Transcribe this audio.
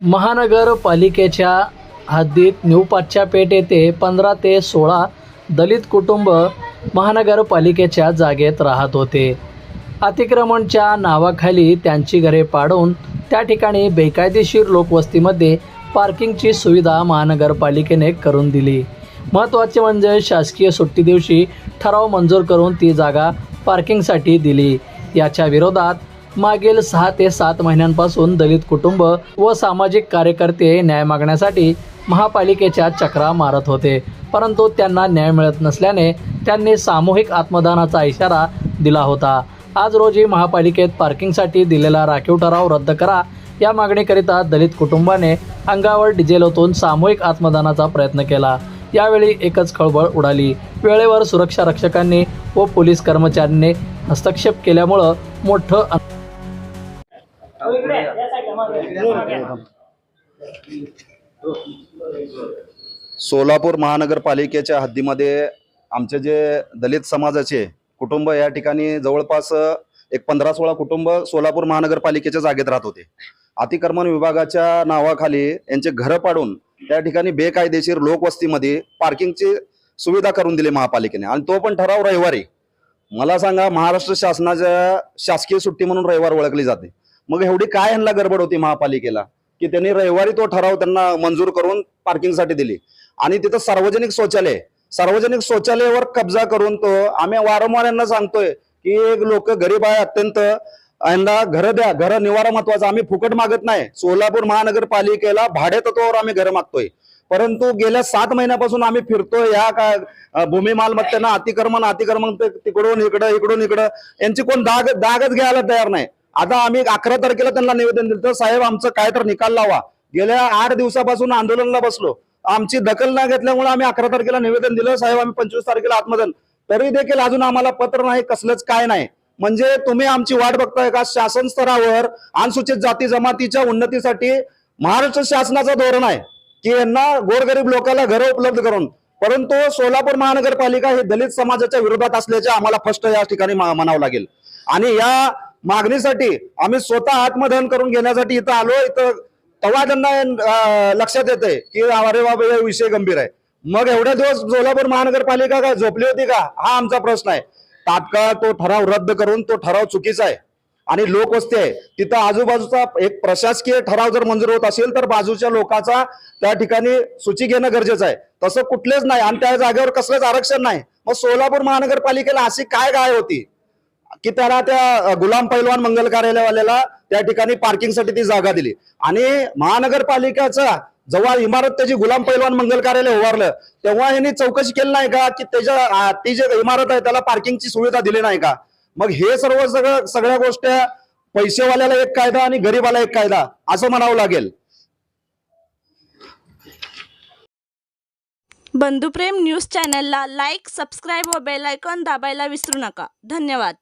महानगरपालिकेच्या हद्दीत न्यू पाच्छापेठ येथे 15 ते 16 दलित कुटुंब महानगरपालिकेच्या जागेत राहत होते. अतिक्रमणच्या नावाखाली त्यांची घरे पाडून त्या ठिकाणी बेकायदेशीर लोकवस्तीमध्ये पार्किंगची सुविधा महानगरपालिकेने करून दिली. महत्त्वाचे म्हणजे शासकीय सुट्टी दिवशी ठराव मंजूर करून ती जागा पार्किंगसाठी दिली. याच्या विरोधात मागील 6 ते 7 महिन्यांपासून दलित कुटुंब व सामाजिक कार्यकर्ते न्याय मागण्यासाठी महापालिकेच्या चक्रा मारत होते, परंतु त्यांना न्याय मिळत नसल्याने त्यांनी सामूहिक आत्मदानाचा इशारा दिला होता. आज रोजी महापालिकेत पार्किंगसाठी दिलेला राखीव ठराव रद्द करा या मागणीकरिता दलित कुटुंबाने अंगावर डिझेल ओतून सामूहिक आत्मदानाचा प्रयत्न केला. यावेळी एकच खळबळ उडाली. वेळेवर सुरक्षा रक्षकांनी व पोलीस कर्मचाऱ्यांनी हस्तक्षेप केल्यामुळं मोठं सोलापूर महानगरपालिकेच्या हद्दीमध्ये आमचे जे दलित समाजाचे कुटुंब या ठिकाणी जवळपास एक 15-16 कुटुंब सोलापूर महानगरपालिकेच्या जागेत राहत होते. अतिक्रमण विभागाच्या नावाखाली यांचे घरं पाडून त्या ठिकाणी बेकायदेशीर लोकवस्तीमध्ये पार्किंगची सुविधा करून दिली महापालिकेने, आणि तो पण ठराव रविवारी. मला सांगा, महाराष्ट्र शासनाच्या शासकीय सुट्टी म्हणून रविवार ओळखली जाते. मग एवढी काय ह्यांना गडबड होती महापालिकेला की त्यांनी रविवारी तो ठराव त्यांना मंजूर करून पार्किंगसाठी दिली. आणि तिथं सार्वजनिक शौचालयावर कब्जा करून तो आम्ही वारंवार यांना सांगतोय की लोक गरीब आहे, अत्यंत यांना घरं द्या, घर निवारा महत्वाचा. आम्ही फुकट मागत नाही. सोलापूर महानगरपालिकेला भाडे तत्वावर आम्ही घरं मागतोय, परंतु गेल्या 7 महिन्यापासून आम्ही फिरतोय या भूमी मालमत्तेना अतिक्रमण तिकडून इकडं यांची कोण दागच घ्यायला तयार नाही. आता आम्ही 11 तारखेला त्यांना निवेदन दिलं, तर साहेब आमचं काय तर निकाल लावा. गेल्या 8 दिवसापासून आंदोलनाला बसलो, आमची दखल न घेतल्यामुळे आम्ही 11 तारखेला निवेदन दिलं. साहेब आम्ही 25 तारखेला आत्मदान, तरी देखील अजून आम्हाला पत्र नाही, कसलंच काय नाही. म्हणजे तुम्ही आमची वाट बघताय का? शासन स्तरावर अनुसूचित जाती जमातीच्या उन्नतीसाठी महाराष्ट्र शासनाचं धोरण आहे की यांना गोरगरीब लोकांना घरं उपलब्ध करून, परंतु सोलापूर महानगरपालिका ही दलित समाजाच्या विरोधात असल्याचे आम्हाला फर्स्ट या ठिकाणी म्हणावं लागेल. आणि या मागणीसाठी आम्ही स्वतः आत्मदहन करून घेण्यासाठी इथं आलो. इथं तेव्हा त्यांना लक्षात येते की अरे बाबा हा विषय गंभीर आहे. मग एवढ्या दिवस सोलापूर महानगरपालिका काय झोपली होती का, हा आमचा प्रश्न आहे. तात्काळ तो ठराव रद्द करून, तो ठराव चुकीचा आहे आणि लोकवस्ती आहे तिथं आजूबाजूचा एक प्रशासकीय ठराव जर मंजूर होत असेल तर बाजूच्या लोकांचा त्या ठिकाणी सूची घेणं गरजेचं आहे. तसं कुठलेच नाही आणि त्या जागेवर कसलंच आरक्षण नाही. मग सोलापूर महानगरपालिकेला अशी काय गाय होती की त्याला त्या गुलाम पैलवान मंगल कार्यालयवाल्याला त्या ठिकाणी पार्किंगसाठी ती जागा दिली. आणि महानगरपालिकेचा जेव्हा इमारत त्याची गुलाम पैलवान मंगल कार्यालय उभारलं तेव्हा यांनी चौकशी केली नाही का की ती जी इमारत आहे त्याला पार्किंगची सुविधा दिली नाही का? मग हे सगळ्या गोष्टी पैसेवाल्याला एक कायदा आणि गरीबाला एक कायदा असं म्हणावं लागेल. बंधुप्रेम न्यूज चॅनलला लाईक, सबस्क्राईब व बेल आयकॉन दाबायला विसरू नका. धन्यवाद.